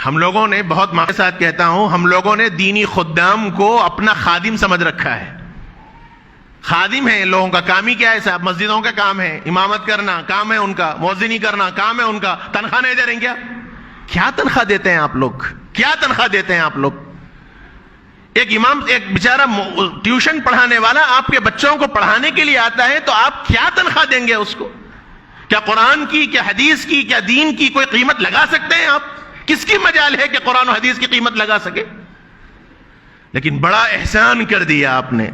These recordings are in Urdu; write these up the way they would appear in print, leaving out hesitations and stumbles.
ہم لوگوں نے بہت ماں کے ساتھ کہتا ہوں، ہم لوگوں نے دینی خدام کو اپنا خادم سمجھ رکھا ہے. خادم ہے لوگوں کا کام ہی کیا ہے صاحب؟ مسجدوں کا کام ہے، امامت کرنا کام ہے ان کا، مؤذنی کرنا کام ہے ان کا. تنخواہ نہیں دے رہے کیا؟ کیا تنخواہ دیتے ہیں آپ لوگ؟ کیا تنخواہ دیتے ہیں آپ لوگ؟ ایک امام، ایک بیچارہ ٹیوشن پڑھانے والا آپ کے بچوں کو پڑھانے کے لیے آتا ہے تو آپ کیا تنخواہ دیں گے اس کو؟ کیا قرآن کی، کیا حدیث کی، کیا دین کی کوئی قیمت لگا سکتے ہیں آپ؟ کس کی مجال ہے کہ قرآن و حدیث کی قیمت لگا سکے؟ لیکن بڑا احسان کر دیا آپ نے،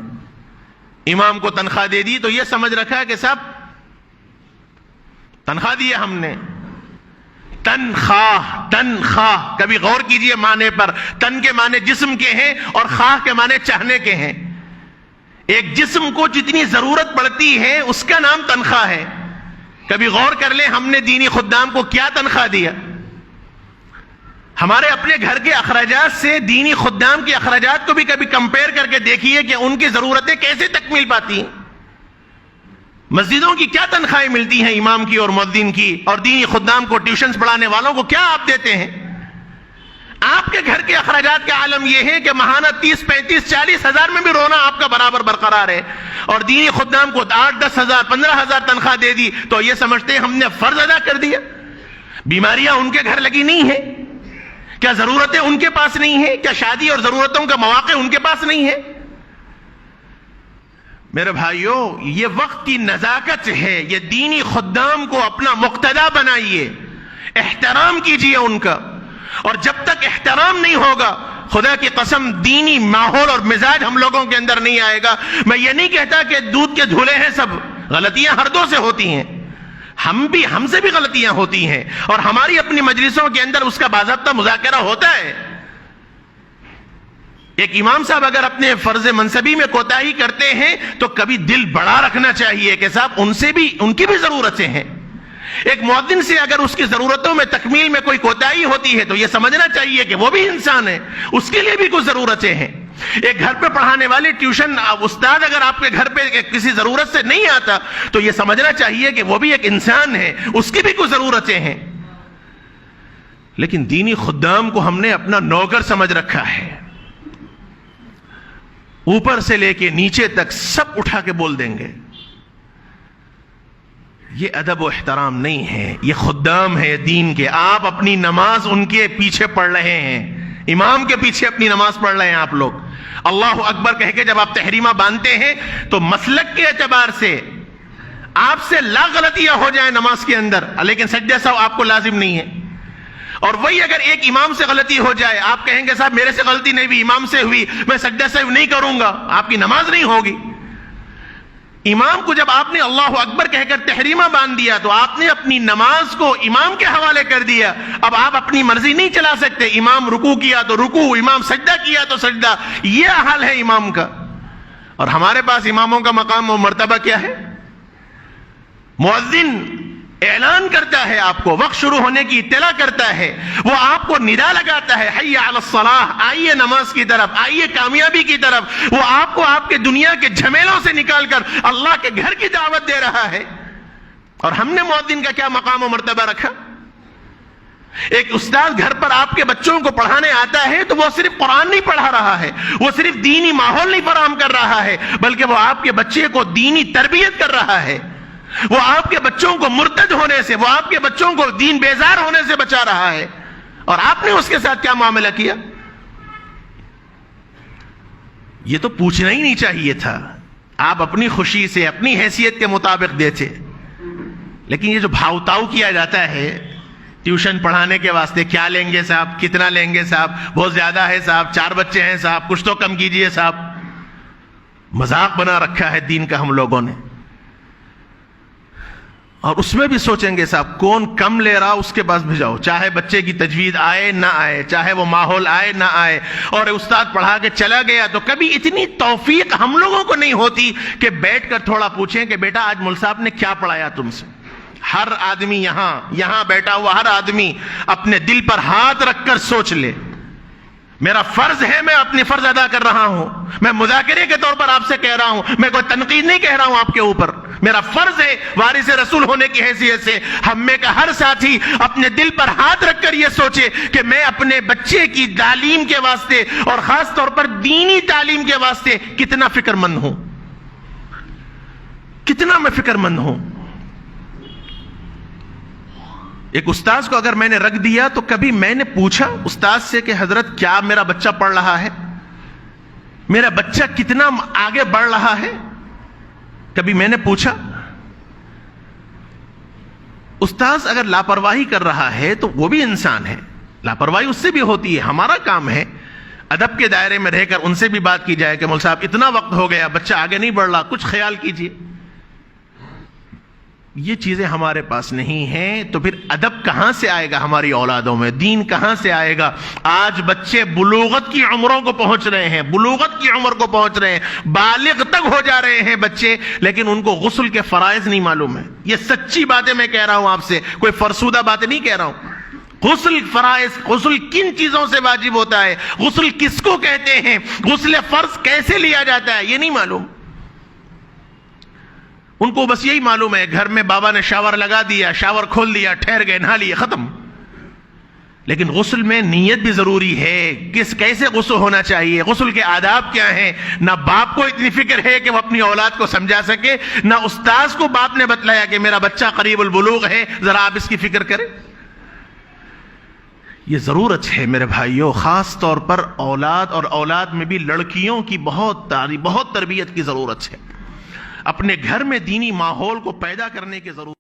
امام کو تنخواہ دے دی تو یہ سمجھ رکھا کہ صاحب تنخواہ دی ہم نے. تنخواہ، تنخواہ کبھی غور کیجئے معنی پر. تن کے معنی جسم کے ہیں اور خواہ کے معنی چاہنے کے ہیں. ایک جسم کو جتنی ضرورت پڑتی ہے اس کا نام تنخواہ ہے. کبھی غور کر لیں ہم نے دینی خدام کو کیا تنخواہ دیا. ہمارے اپنے گھر کے اخراجات سے دینی خدام کے اخراجات کو بھی کبھی کمپیئر کر کے دیکھیے کہ ان کی ضرورتیں کیسے تکمیل پاتی ہیں. مسجدوں کی کیا تنخواہیں ملتی ہیں امام کی اور مؤذن کی، اور دینی خدام کو، ٹیوشنز پڑھانے والوں کو کیا آپ دیتے ہیں؟ آپ کے گھر کے اخراجات کا عالم یہ ہے کہ ماہانہ 30 35 40 ہزار میں بھی رونا آپ کا برابر برقرار ہے، اور دینی خدام کو 8 10 ہزار 15 ہزار تنخواہ دے دی تو یہ سمجھتے ہیں ہم نے فرض ادا کر دیا. بیماریاں ان کے گھر لگی نہیں ہیں؟ کیا ضرورتیں ان کے پاس نہیں ہیں؟ کیا شادی اور ضرورتوں کا مواقع ان کے پاس نہیں ہے؟ میرے بھائیوں، یہ وقت کی نزاکت ہے. یہ دینی خدام کو اپنا مقتدا بنائیے، احترام کیجئے ان کا. اور جب تک احترام نہیں ہوگا، خدا کی قسم دینی ماحول اور مزاج ہم لوگوں کے اندر نہیں آئے گا. میں یہ نہیں کہتا کہ دودھ کے دھلے ہیں سب، غلطیاں ہر دو سے ہوتی ہیں. ہم سے بھی غلطیاں ہوتی ہیں، اور ہماری اپنی مجلسوں کے اندر اس کا باضابطہ مذاکرہ ہوتا ہے. ایک امام صاحب اگر اپنے فرض منصبی میں کوتاہی کرتے ہیں تو کبھی دل بڑا رکھنا چاہیے کہ صاحب ان کی بھی ضرورتیں ہیں. ایک مؤذن سے اگر اس کی ضرورتوں میں تکمیل میں کوئی کوتاہی ہوتی ہے تو یہ سمجھنا چاہیے کہ وہ بھی انسان ہے، اس کے لیے بھی کچھ ضرورتیں ہیں. ایک گھر پہ پڑھانے والے ٹیوشن استاد اگر آپ کے گھر پہ کسی ضرورت سے نہیں آتا تو یہ سمجھنا چاہیے کہ وہ بھی ایک انسان ہے، اس کی بھی کچھ ضرورتیں ہیں. لیکن دینی خدام کو ہم نے اپنا نوکر سمجھ رکھا ہے. اوپر سے لے کے نیچے تک سب اٹھا کے بول دیں گے. یہ ادب و احترام نہیں ہے، یہ خدام ہے دین کے. آپ اپنی نماز ان کے پیچھے پڑھ رہے ہیں، امام کے پیچھے اپنی نماز پڑھ رہے ہیں آپ لوگ. اللہ اکبر کہہ کے جب آپ تحریمہ باندھتے ہیں تو مسلک کے اعتبار سے آپ سے لا غلطیاں ہو جائیں نماز کے اندر، لیکن سجدہ سہو آپ کو لازم نہیں ہے. اور وہی اگر ایک امام سے غلطی ہو جائے، آپ کہیں گے صاحب میرے سے غلطی نہیں ہوئی، امام سے ہوئی، میں سجدہ سہو نہیں کروں گا، آپ کی نماز نہیں ہوگی. امام کو جب آپ نے اللہ اکبر کہہ کر تحریمہ باندھ دیا تو آپ نے اپنی نماز کو امام کے حوالے کر دیا. اب آپ اپنی مرضی نہیں چلا سکتے. امام رکوع کیا تو رکوع، امام سجدہ کیا تو سجدہ. یہ حال ہے امام کا. اور ہمارے پاس اماموں کا مقام و مرتبہ کیا ہے؟ مؤذن اعلان کرتا ہے، آپ کو وقت شروع ہونے کی اطلاع کرتا ہے، وہ آپ کو ندا لگاتا ہے، حی علی الصلاح، آئیے نماز کی طرف، آئیے کامیابی کی طرف. وہ آپ کو آپ کے دنیا کے جھمیلوں سے نکال کر اللہ کے گھر کی دعوت دے رہا ہے. اور ہم نے مؤذن کا کیا مقام و مرتبہ رکھا؟ ایک استاد گھر پر آپ کے بچوں کو پڑھانے آتا ہے تو وہ صرف قرآن نہیں پڑھا رہا ہے، وہ صرف دینی ماحول نہیں فراہم کر رہا ہے، بلکہ وہ آپ کے بچے کو دینی تربیت کر رہا ہے. وہ آپ کے بچوں کو مرتد ہونے سے، وہ آپ کے بچوں کو دین بیزار ہونے سے بچا رہا ہے. اور آپ نے اس کے ساتھ کیا معاملہ کیا؟ یہ تو پوچھنا ہی نہیں چاہیے تھا. آپ اپنی خوشی سے، اپنی حیثیت کے مطابق دیتے. لیکن یہ جو بھاؤ تاؤ کیا جاتا ہے ٹیوشن پڑھانے کے واسطے، کیا لیں گے صاحب، کتنا لیں گے صاحب، بہت زیادہ ہے صاحب، 4 بچے ہیں صاحب، کچھ تو کم کیجئے صاحب. مذاق بنا رکھا ہے دین کا ہم لوگوں نے. اور اس میں بھی سوچیں گے صاحب کون کم لے رہا اس کے پاس بھیجاؤ، چاہے بچے کی تجوید آئے نہ آئے، چاہے وہ ماحول آئے نہ آئے. اور استاد پڑھا کے چلا گیا تو کبھی اتنی توفیق ہم لوگوں کو نہیں ہوتی کہ بیٹھ کر تھوڑا پوچھیں کہ بیٹا آج مول صاحب نے کیا پڑھایا تم سے. ہر آدمی یہاں بیٹھا ہوا ہر آدمی اپنے دل پر ہاتھ رکھ کر سوچ لے. میرا فرض ہے، میں اپنی فرض ادا کر رہا ہوں. میں مذاکرے کے طور پر آپ سے کہہ رہا ہوں، میں کوئی تنقید نہیں کہہ رہا ہوں آپ کے اوپر. میرا فرض ہے وارث رسول ہونے کی حیثیت سے ہم میں کا ہر ساتھی اپنے دل پر ہاتھ رکھ کر یہ سوچے کہ میں اپنے بچے کی تعلیم کے واسطے اور خاص طور پر دینی تعلیم کے واسطے کتنا فکر مند ہوں، کتنا میں فکر مند ہوں. ایک استاذ کو اگر میں نے رکھ دیا تو کبھی میں نے پوچھا استاذ سے کہ حضرت کیا میرا بچہ پڑھ رہا ہے، میرا بچہ کتنا آگے بڑھ رہا ہے؟ کبھی میں نے پوچھا؟ استاذ اگر لاپرواہی کر رہا ہے تو وہ بھی انسان ہے، لاپرواہی اس سے بھی ہوتی ہے. ہمارا کام ہے ادب کے دائرے میں رہ کر ان سے بھی بات کی جائے کہ مول صاحب اتنا وقت ہو گیا، بچہ آگے نہیں بڑھ رہا، کچھ خیال کیجئے. یہ چیزیں ہمارے پاس نہیں ہیں تو پھر ادب کہاں سے آئے گا ہماری اولادوں میں؟ دین کہاں سے آئے گا؟ آج بچے بلوغت کی عمروں کو پہنچ رہے ہیں، بلوغت کی عمر کو پہنچ رہے ہیں، بالغ تک ہو جا رہے ہیں بچے، لیکن ان کو غسل کے فرائض نہیں معلوم ہے. یہ سچی باتیں میں کہہ رہا ہوں آپ سے، کوئی فرسودہ باتیں نہیں کہہ رہا ہوں. غسل فرائض، غسل کن چیزوں سے واجب ہوتا ہے، غسل کس کو کہتے ہیں، غسل فرض کیسے لیا جاتا ہے، یہ نہیں معلوم. ان کو بس یہی معلوم ہے گھر میں بابا نے شاور لگا دیا، شاور کھول دیا، ٹھہر گئے، نہا لیے، ختم. لیکن غسل میں نیت بھی ضروری ہے، کیسے غسل ہونا چاہیے، غسل کے آداب کیا ہیں. نہ باپ کو اتنی فکر ہے کہ وہ اپنی اولاد کو سمجھا سکے، نہ استاذ کو باپ نے بتلایا کہ میرا بچہ قریب البلوغ ہے، ذرا آپ اس کی فکر کریں. یہ ضرورت ہے میرے بھائیوں، خاص طور پر اولاد اور اولاد میں بھی لڑکیوں کی بہت تربیت کی ضرورت ہے. اپنے گھر میں دینی ماحول کو پیدا کرنے کی ضرورت